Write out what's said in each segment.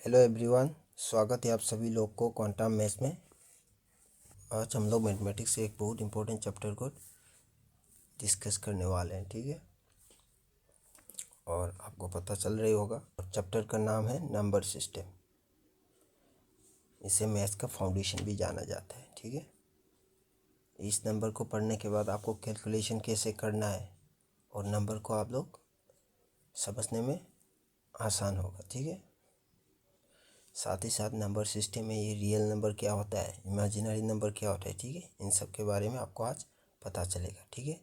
Hello everyone, स्वागत है आप सभी लोग को क्वांटम मैथ्स में। आज हम लोग मैथमेटिक्स से एक बहुत इंपॉर्टेंट चैप्टर को डिस्कस करने वाले हैं, ठीक है। और आपको पता चल रही होगा, चैप्टर का नाम है नंबर सिस्टम। इसे मैथ्स का फाउंडेशन भी जाना जाता है, ठीक है। इस नंबर को पढ़ने के बाद आपको कैलकुलेशन कैसे करना है और नंबर को आप लोग समझने में आसान होगा, ठीक है। साथ ही साथ नंबर सिस्टम में ये रियल नंबर क्या होता है, इमेजिनरी नंबर क्या होता है, ठीक है। इन सब के बारे में आपको आज पता चलेगा, ठीक है।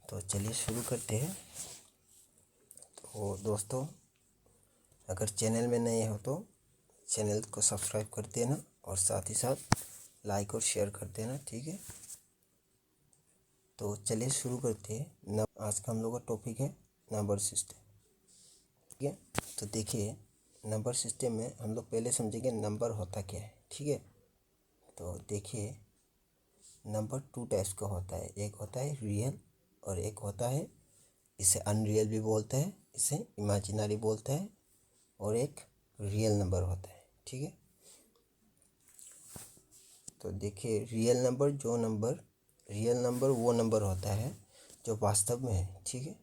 तो चलिए शुरू करते हैं। तो दोस्तों, अगर चैनल में नए हो तो चैनल को सब्सक्राइब कर देना और साथ ही साथ लाइक और शेयर कर देना, ठीक है। तो चलिए शुरू करते हैं। आज का हम लोग का टॉपिक है नंबर सिस्टम, ठीक है। तो देखिए, नंबर सिस्टम में हम लोग पहले समझेंगे नंबर होता क्या है, ठीक है। तो देखिए, नंबर टू टाइप्स का होता है। एक होता है रियल और एक होता है, इसे अनरियल भी बोलते हैं, इसे इमेजिनरी बोलते हैं, और एक रियल नंबर होता है, ठीक है। तो देखिए, रियल नंबर वो नंबर होता है जो वास्तव में है, ठीक है।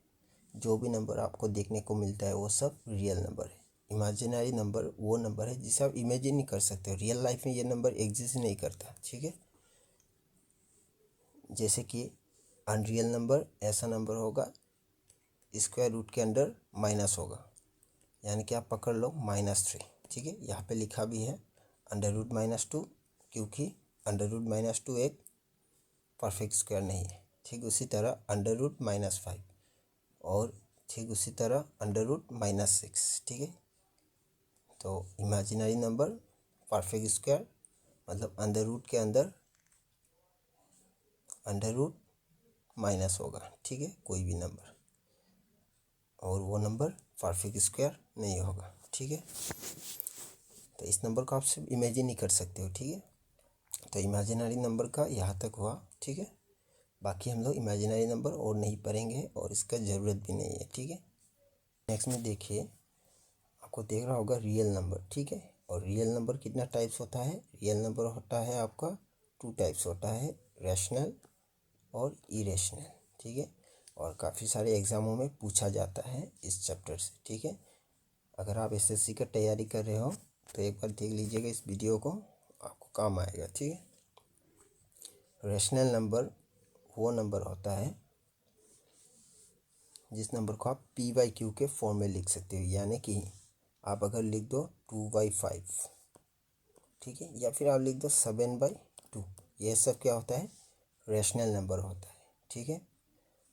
जो भी नंबर आपको देखने को मिलता है वो सब रियल नंबर है। इमेजिनरी नंबर वो नंबर है जिसे आप इमेजिन नहीं कर सकते, रियल लाइफ में ये नंबर एग्जिस्ट नहीं करता, ठीक है। जैसे कि अनरियल नंबर ऐसा नंबर होगा स्क्वायर रूट के अंदर माइनस होगा, यानी कि आप पकड़ लो -3, ठीक है। यहाँ पे लिखा भी है √-2, क्योंकि √-2 एक परफेक्ट स्क्वायर नहीं है, ठीक। उसी तरह √-5 और ठीक उसी तरह √-6, ठीक है। तो इमेजिनरी नंबर परफेक्ट स्क्वायर मतलब अंडर रूट के अंदर अंडर माइनस होगा, ठीक है, कोई भी नंबर, और वो नंबर परफेक्ट स्क्वायर नहीं होगा, ठीक है। तो इस नंबर को आप सिर्फ इमेजिन ही कर सकते हो, ठीक है। तो इमेजिनरी नंबर का यहाँ तक हुआ, ठीक है। बाकी हम लोग इमेजिनरी नंबर और नहीं पढ़ेंगे और इसका ज़रूरत भी नहीं है, ठीक है। नेक्स्ट में देखिए, आपको देख रहा होगा रियल नंबर, ठीक है। और रियल नंबर कितना टाइप्स होता है? रियल नंबर होता है आपका 2 टाइप्स होता है, रैशनल और इरेशनल, ठीक है। और काफ़ी सारे एग्ज़ामों में पूछा जाता है इस चैप्टर से, ठीक है। अगर आप एसएससी का तैयारी कर रहे हो तो एक बार देख लीजिएगा इस वीडियो को, आपको काम आएगा, ठीक है। रैशनल नंबर वो नंबर होता है जिस नंबर को आप p/q के फॉर्म में लिख सकते हो, यानी कि आप अगर लिख दो 2/5, ठीक है, या फिर आप लिख दो 7/2, ये सब क्या होता है? रैशनल नंबर होता है, ठीक है।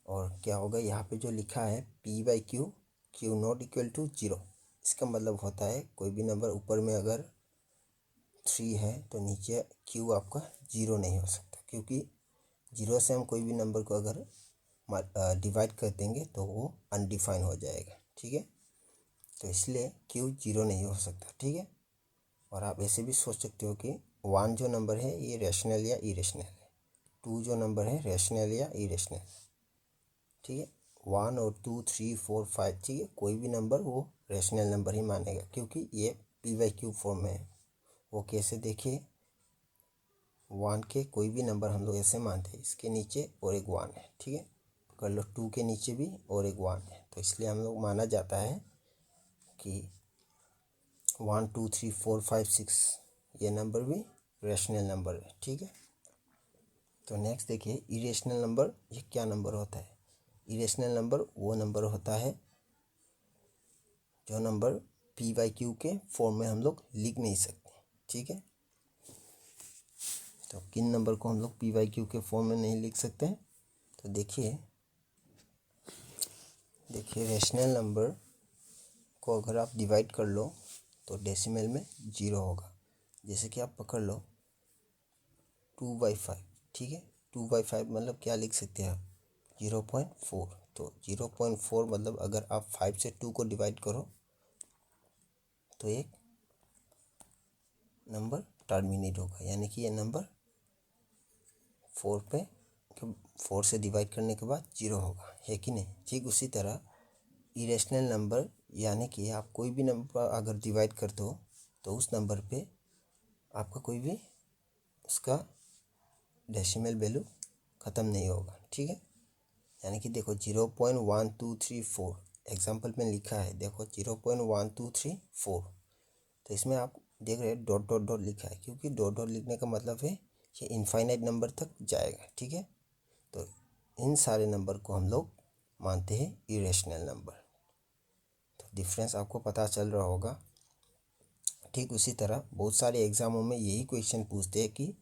और क्या होगा, यहाँ पे जो लिखा है p/q, q≠0, इसका मतलब होता है कोई भी नंबर ऊपर में अगर 3 है तो नीचे q आपका 0 नहीं हो सकता, क्योंकि 0 से हम कोई भी नंबर को अगर डिवाइड कर देंगे तो वो अनडिफाइन हो जाएगा, ठीक है। तो इसलिए q 0 नहीं हो सकता, ठीक है। और आप ऐसे भी सोच सकते हो कि 1 जो नंबर है ये रैशनल या इरेशनल है, 2 जो नंबर है रैशनल या इरेशनल, ठीक है। 1 और 2 3 4 5, ठीक है, कोई भी नंबर वो रैशनल नंबर ही मानेगा, क्योंकि ये p/q फॉर्म में है। वो कैसे, देखिए, 1 के कोई भी नंबर हम लोग ऐसे मानते हैं, इसके नीचे और एक 1 है, ठीक है। कर लो 2 के नीचे भी और एक 1 है, तो इसलिए हम लोग माना जाता है कि 1 2 3 4 5 6 ये नंबर भी रैशनल नंबर है, ठीक है। तो नेक्स्ट देखिए, इरेशनल नंबर, ये क्या नंबर होता है? इरेशनल नंबर वो नंबर होता है जो नंबर p/q के फॉर्म में हम लोग लिख नहीं सकते, ठीक है। तो किन नंबर को हम लोग p/q के फॉर्म में नहीं लिख सकते हैं? तो देखिए रैशनल नंबर को अगर आप डिवाइड कर लो तो डेसिमल में 0 होगा। जैसे कि आप पकड़ लो 2/5, ठीक है। 2/5 मतलब क्या लिख सकते हैं आप? 0.4। तो 0.4 मतलब अगर आप 5 से 2 को डिवाइड करो तो एक नंबर टर्मिनेट होगा, यानी कि ये नंबर 4 से डिवाइड करने के बाद 0 होगा, है कि नहीं? ठीक उसी तरह इरेशनल नंबर यानी कि आप कोई भी नंबर अगर डिवाइड करते हो तो उस नंबर पे आपका कोई भी उसका डेसिमल वैल्यू ख़त्म नहीं होगा, ठीक है। यानी कि देखो 0.1234 एग्जाम्पल में लिखा है, देखो 0.1234, तो इसमें आप देख रहे हैं डॉट डॉट डॉट लिखा है, क्योंकि डॉट डॉट लिखने का मतलब है कि इनफाइनाइट नंबर तक जाएगा, ठीक है। तो इन सारे नंबर को हम लोग मानते हैं इरेशनल नंबर। तो डिफरेंस आपको पता चल रहा होगा। ठीक उसी तरह बहुत सारे एग्ज़ामों में यही क्वेश्चन पूछते हैं कि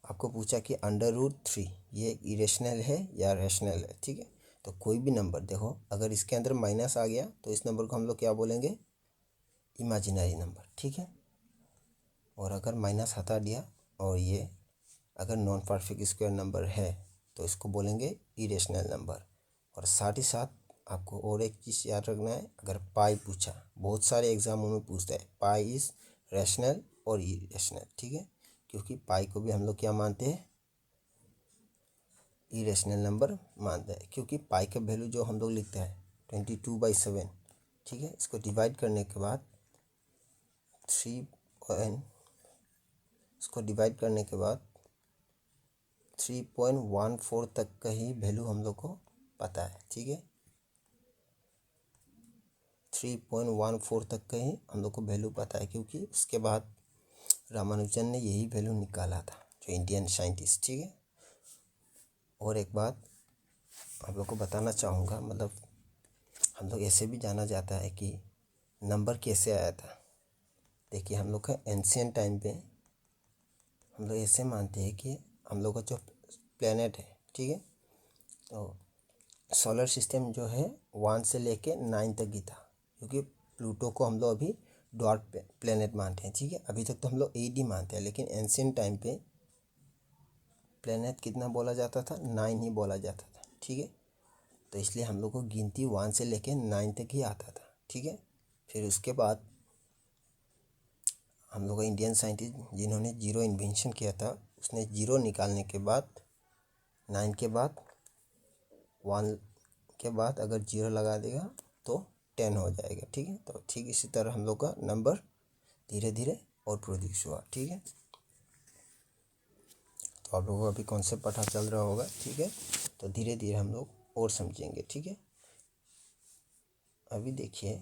आपको पूछा कि √3 ये इरेशनल है या रैशनल है, ठीक है। तो कोई भी नंबर देखो, अगर इसके अंदर माइनस आ गया तो इस नंबर को हम लोग क्या बोलेंगे, इमेजिनरी नंबर, ठीक है। और अगर माइनस हटा दिया और ये अगर नॉन परफेक्ट स्क्वायर नंबर है तो इसको बोलेंगे इरेशनल नंबर। और साथ ही साथ आपको और एक चीज़ याद रखना है, अगर पाई पूछा, बहुत सारे एग्जामों में पूछता है पाई इज़ रैशनल और इरेशनल, ठीक है। क्योंकि पाई को भी हम लोग क्या मानते हैं, इरेशनल नंबर मानते हैं, क्योंकि पाई का वैल्यू जो हम लोग लिखते हैं 22/7, ठीक है। इसको डिवाइड करने के बाद 3 इसको डिवाइड करने के बाद 3.14 तक का ही वैल्यू हम लोग को पता है, ठीक है। 3.14 तक का ही हम लोग को वैल्यू पता है, क्योंकि उसके बाद रामानुजन ने यही वैल्यू निकाला था, जो इंडियन साइंटिस्ट, ठीक है। और एक बात आप लोग को बताना चाहूँगा, मतलब हम लोग ऐसे भी जाना जाता है कि नंबर कैसे आया था। देखिए हम लोग का एंशियंट टाइम पे हम लोग ऐसे मानते हैं कि हम लोग का जो प्लेनेट है, ठीक है, तो सोलर सिस्टम जो है 1 से लेके 9 तक ही था, क्योंकि प्लूटो को हम लोग अभी डॉट प्लेनेट मानते हैं, ठीक है। अभी तक तो हम लोग 8 ही मानते हैं, लेकिन एंशियंट टाइम पे प्लेनेट कितना बोला जाता था, 9 ही बोला जाता था, ठीक है। तो इसलिए हम लोग को गिनती 1 से लेके 9 तक ही आता था, ठीक है। फिर उसके बाद हम लोग का इंडियन साइंटिस्ट जिन्होंने जीरो इन्वेंशन किया था, उसने जीरो निकालने के बाद 9 के बाद 1 के बाद अगर जीरो लगा देगा तो 10 हो जाएगा, ठीक है। तो ठीक इसी तरह हम लोग का नंबर धीरे धीरे और प्रोड्यूस हुआ, ठीक है। तो आप लोगों को अभी कॉन्सेप्ट पता चल रहा होगा, ठीक है। तो धीरे धीरे हम लोग और समझेंगे, ठीक है। अभी देखिए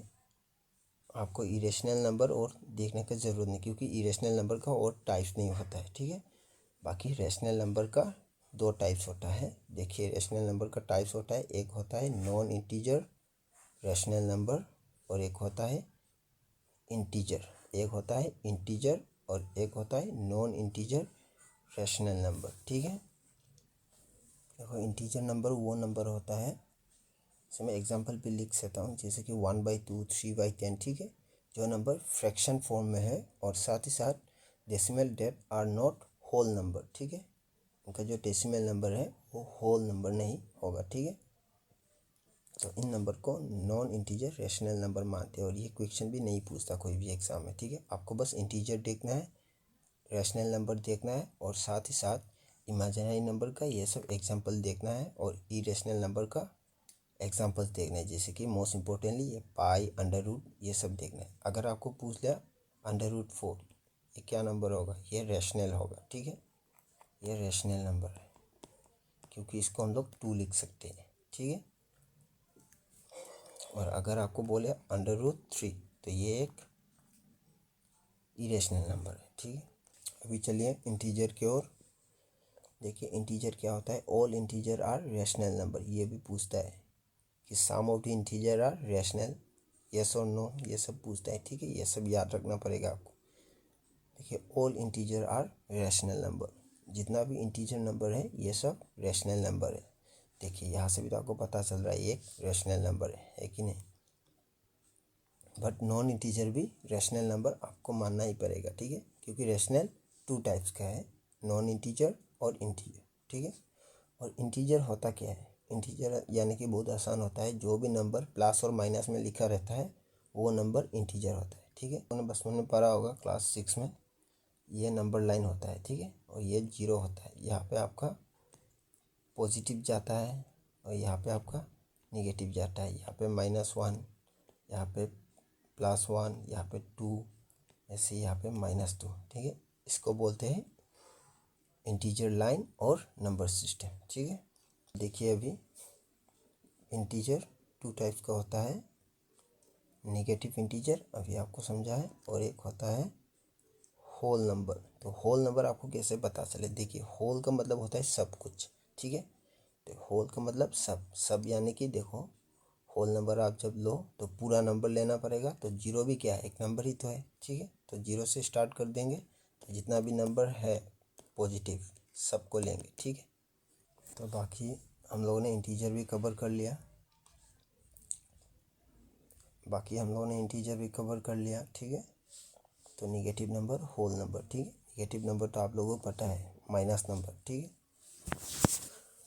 आपको इरेशनल नंबर और देखने की ज़रूरत नहीं, क्योंकि इरेशनल नंबर का और टाइप्स नहीं होता है, ठीक है। बाकी रैशनल नंबर का 2 टाइप्स होता है। देखिए रैशनल नंबर का टाइप्स होता है, एक होता है नॉन इंटीजर रैशनल नंबर और एक होता है इंटीजर। एक होता है इंटीजर और एक होता है नॉन इंटीजर रैशनल नंबर, ठीक है। देखो इंटीजर नंबर वो नंबर होता है, इसमें एग्जांपल भी लिख सकता हूँ, जैसे कि 1/2, 3/10, ठीक है। जो नंबर फ्रैक्शन फॉर्म में है और साथ ही साथ decimal that are not whole number, ठीक है। उनका जो डेसिमल नंबर है वो होल नंबर नहीं होगा, ठीक है। तो इन नंबर को नॉन इंटीजर रैशनल नंबर मानते हैं, और ये क्वेश्चन भी नहीं पूछता कोई भी एग्जाम में, ठीक है। आपको बस इंटीजर देखना है, रैशनल नंबर देखना है, और साथ ही साथ इमेजिनरी नंबर का ये सब एग्जाम्पल देखना है, और इरेशनल नंबर का एग्जाम्पल्स देखना है, जैसे कि मोस्ट इम्पोर्टेंटली ये पाई, अंडर रूट, ये सब देखना है। अगर आपको पूछ लिया √4 ये क्या नंबर होगा, ये रैशनल होगा, ठीक है। ये रैशनल नंबर है, क्योंकि इसको हम लोग 2 लिख सकते हैं, ठीक है। और अगर आपको बोले √3 तो ये एक इरेशनल नंबर है, ठीक है। अभी चलिए इंटीजर की ओर। देखिए इंटीजर क्या होता है, all integer are rational number, ये भी पूछता है कि sum of the integer are rational, yes और नो, ये सब पूछता है, ठीक है। ये सब याद रखना पड़ेगा आपको। देखिए all integer are rational number, जितना भी इंटीजर नंबर है ये सब रैशनल नंबर है। देखिए यहाँ से भी तो आपको पता चल रहा है ये एक रैशनल नंबर है कि नहीं। बट नॉन इंटीजर भी रैशनल नंबर आपको मानना ही पड़ेगा, ठीक है, क्योंकि रैशनल 2 टाइप्स का है, नॉन इंटीजर और इंटीजर, ठीक है। और इंटीजर होता क्या है, इंटीजर यानी कि बहुत आसान होता है, जो भी नंबर प्लस और माइनस में लिखा रहता है वो नंबर इंटीजर होता है, ठीक है। उन्होंने बचपन में पढ़ा होगा क्लास 6 में, ये नंबर लाइन होता है, ठीक है। और ये 0 होता है, यहाँ पे आपका पॉजिटिव जाता है और यहाँ पे आपका निगेटिव जाता है, यहाँ पे -1, यहाँ पे +1, यहाँ पे 2, ऐसे यहाँ पे -2, ठीक है। इसको बोलते हैं इंटीजर लाइन और नंबर सिस्टम, ठीक है। देखिए अभी इंटीजर 2 टाइप्स का होता है, नेगेटिव इंटीजर अभी आपको समझा है, और एक होता है होल नंबर। तो होल नंबर आपको कैसे पता चले, देखिए होल का मतलब होता है सब कुछ, ठीक है। तो होल का मतलब सब सब यानी कि देखो होल नंबर आप जब लो तो पूरा नंबर लेना पड़ेगा, तो जीरो भी क्या है, एक नंबर ही तो है, ठीक है। तो जीरो से स्टार्ट कर देंगे, तो जितना भी नंबर है पॉजिटिव सबको लेंगे, ठीक है। तो बाकी हम लोगों ने इंटीजर भी कवर कर लिया, ठीक है। तो निगेटिव नंबर, होल नंबर, ठीक है। निगेटिव नंबर तो आप लोगों को पता है, माइनस नंबर, ठीक है।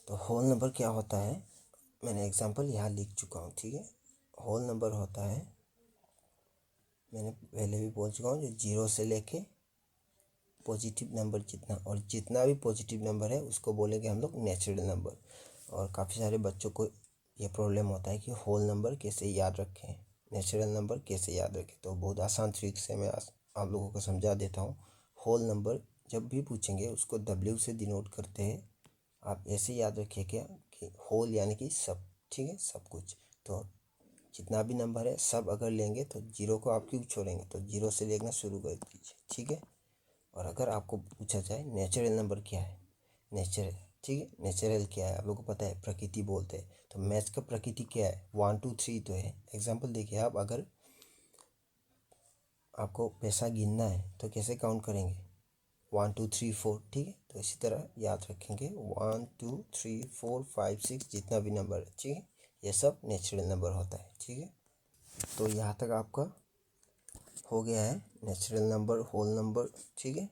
तो होल नंबर क्या होता है, मैंने एग्जांपल यहाँ लिख चुका हूँ, ठीक है। होल नंबर होता है, मैंने पहले भी बोल चुका हूँ, जो जीरो से लेके पॉजिटिव नंबर जितना, और जितना भी पॉजिटिव नंबर है उसको बोलेंगे हम लोग नेचुरल नंबर। और काफ़ी सारे बच्चों को ये प्रॉब्लम होता है कि होल नंबर कैसे याद रखें, नेचुरल नंबर कैसे याद रखें। तो बहुत आसान तरीके से मैं आप लोगों को समझा देता हूँ। होल नंबर जब भी पूछेंगे उसको W से डिनोट करते हैं। आप ऐसे याद रखिए क्या कि होल यानी कि सब, ठीक है, सब कुछ। तो जितना भी नंबर है सब अगर लेंगे तो जीरो को आप क्यों छोड़ेंगे, तो जीरो से लेना शुरू कर दीजिए, ठीक है। और अगर आपको पूछा जाए नेचुरल नंबर क्या है, नेचुरल, ठीक है, नेचुरल क्या है आप लोगों को पता है, प्रकृति बोलते हैं। तो मैथ्स का प्रकृति क्या है, 1 2 3 तो है। एग्जाम्पल देखिए, आप अगर आपको पैसा गिनना है तो कैसे काउंट करेंगे, 1 2 3 4, ठीक है। तो इसी तरह याद रखेंगे 1 2 3 4 5 6 जितना भी नंबर है, ठीक है, ये सब नेचुरल नंबर होता है, ठीक है। तो यहाँ तक आपका हो गया है नेचुरल नंबर, होल नंबर, ठीक है।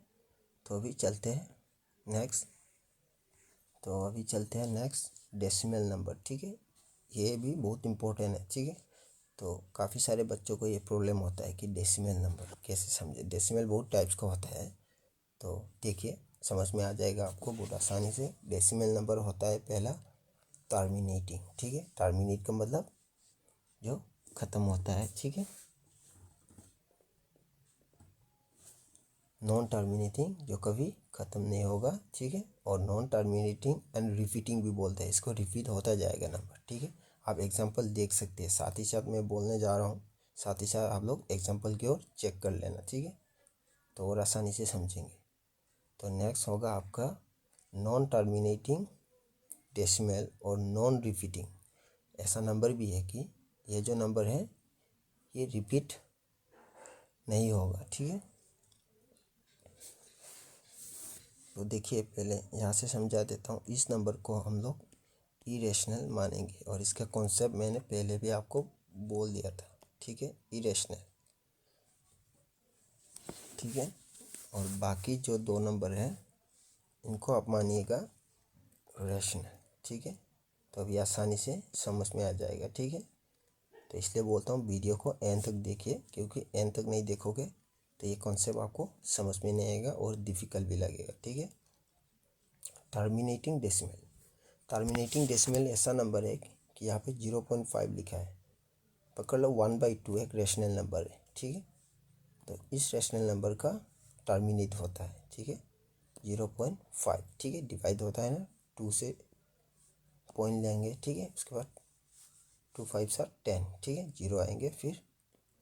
तो अभी चलते हैं नेक्स्ट, डेसिमल नंबर, ठीक है। ये भी बहुत इम्पोर्टेंट है, ठीक है। तो काफ़ी सारे बच्चों को ये प्रॉब्लम होता है कि डेसिमल नंबर कैसे समझे। डेसिमल बहुत टाइप्स का होता है, तो देखिए समझ में आ जाएगा आपको बहुत आसानी से। डेसिमल नंबर होता है पहला टर्मिनेटिंग, ठीक है। टर्मिनेट का मतलब जो ख़त्म होता है, ठीक है। नॉन टर्मिनेटिंग जो कभी ख़त्म नहीं होगा, ठीक है। और नॉन टर्मिनेटिंग एंड रिपीटिंग भी बोलते हैं, इसको रिपीट होता जाएगा नंबर, ठीक है। आप एग्जांपल देख सकते हैं, साथ ही साथ मैं बोलने जा रहा हूँ, साथ ही साथ आप लोग एग्जांपल की ओर चेक कर लेना, ठीक है, तो और आसानी से समझेंगे। तो नेक्स्ट होगा आपका नॉन टर्मिनेटिंग डेसिमल और नॉन रिपीटिंग। ऐसा नंबर भी है कि ये जो नंबर है ये रिपीट नहीं होगा, ठीक है। तो देखिए पहले यहाँ से समझा देता हूँ, इस नंबर को हम लोग इरेशनल मानेंगे, और इसका कॉन्सेप्ट मैंने पहले भी आपको बोल दिया था, ठीक है, इरेशनल, ठीक है। और बाकी जो दो नंबर हैं इनको आप मानिएगा रेशनल, ठीक है। तो अभी आसानी से समझ में आ जाएगा, ठीक है। तो इसलिए बोलता हूँ वीडियो को एंड तक देखिए, क्योंकि एंड तक नहीं देखोगे तो ये कॉन्सेप्ट आपको समझ में नहीं आएगा और डिफ़िकल्ट भी लगेगा, ठीक है। टर्मिनेटिंग डेसिमल ऐसा नंबर है कि यहाँ पे 0.5 लिखा है, पकड़ लो 1/2 एक रेशनल नंबर है, ठीक है। तो इस रेशनल नंबर का टर्मिनेट होता है, ठीक है, 0.5, ठीक है। डिवाइड होता है ना, 2 से पॉइंट लेंगे, ठीक है, उसके बाद 2 5 7 10, ठीक है, जीरो आएंगे फिर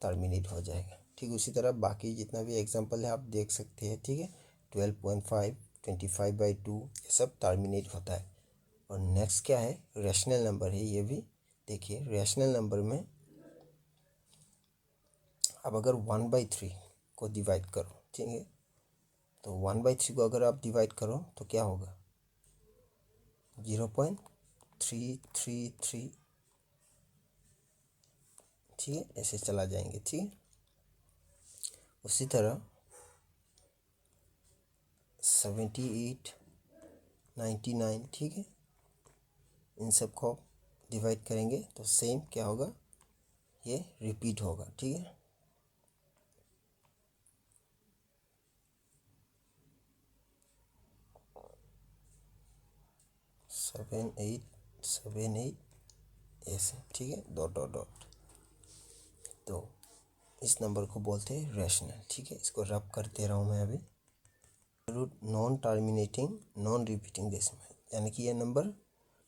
टर्मिनेट हो जाएगा, ठीक। उसी तरह बाकी जितना भी एग्जांपल है आप देख सकते हैं, ठीक है। 12.5, 25/2 ये सब टर्मिनेट होता है। और नेक्स्ट क्या है, रेशनल नंबर है, ये भी देखिए। रेशनल नंबर में अब अगर 1/3 को डिवाइड करो, ठीक है, तो 1/3 को अगर आप डिवाइड करो तो क्या होगा, 0.333, ठीक है, ऐसे चला जाएंगे, ठीक है। उसी तरह 78, 99, ठीक है, इन सब को डिवाइड करेंगे तो सेम क्या होगा, ये रिपीट होगा, ठीक है। 7 8 7 8 ऐसे, ठीक है, डॉट डॉट डॉट। तो इस नंबर को बोलते हैं रैशनल। ठीक है, इसको रब कर दे रहा हूँ मैं अभी। Root non terminating non repeating decimal, यानी कि ये नंबर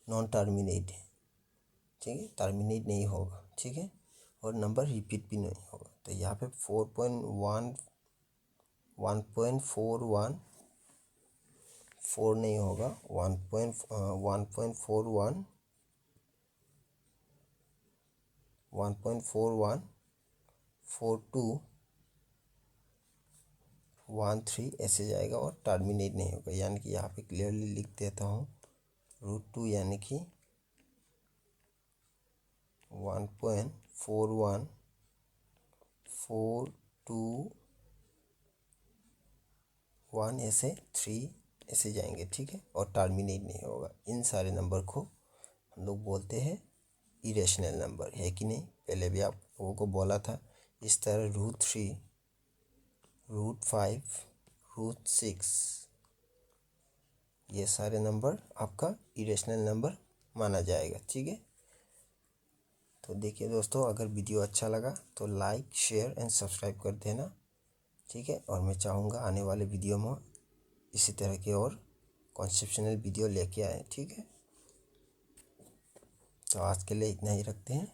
नॉन टर्मिनेट है। ठीक है, टर्मिनेट नहीं होगा। ठीक है, और नंबर रिपीट भी नहीं होगा। तो यहाँ पे 1.41 4 नहीं होगा, 1.41 1.414213 ऐसे जाएगा और टर्मिनेट नहीं होगा। यानी कि यहाँ पे क्लियरली लिख देता हूँ, √2 यानी कि 1.41421 ऐसे 3 ऐसे जाएंगे। ठीक है, और टर्मिनेट नहीं होगा। इन सारे नंबर को हम लोग बोलते हैं इरेशनल नंबर, है कि नहीं। पहले भी आप लोगों को बोला था। इस तरह √3, √5, √6 ये सारे नंबर आपका इरेशनल नंबर माना जाएगा। ठीक है, तो देखिए दोस्तों, अगर वीडियो अच्छा लगा तो लाइक शेयर एंड सब्सक्राइब कर देना। ठीक है, और मैं चाहूँगा आने वाले वीडियो में इसी तरह के और कॉन्सेप्शनल वीडियो लेके आए। ठीक है, तो आज के लिए इतना ही रखते हैं।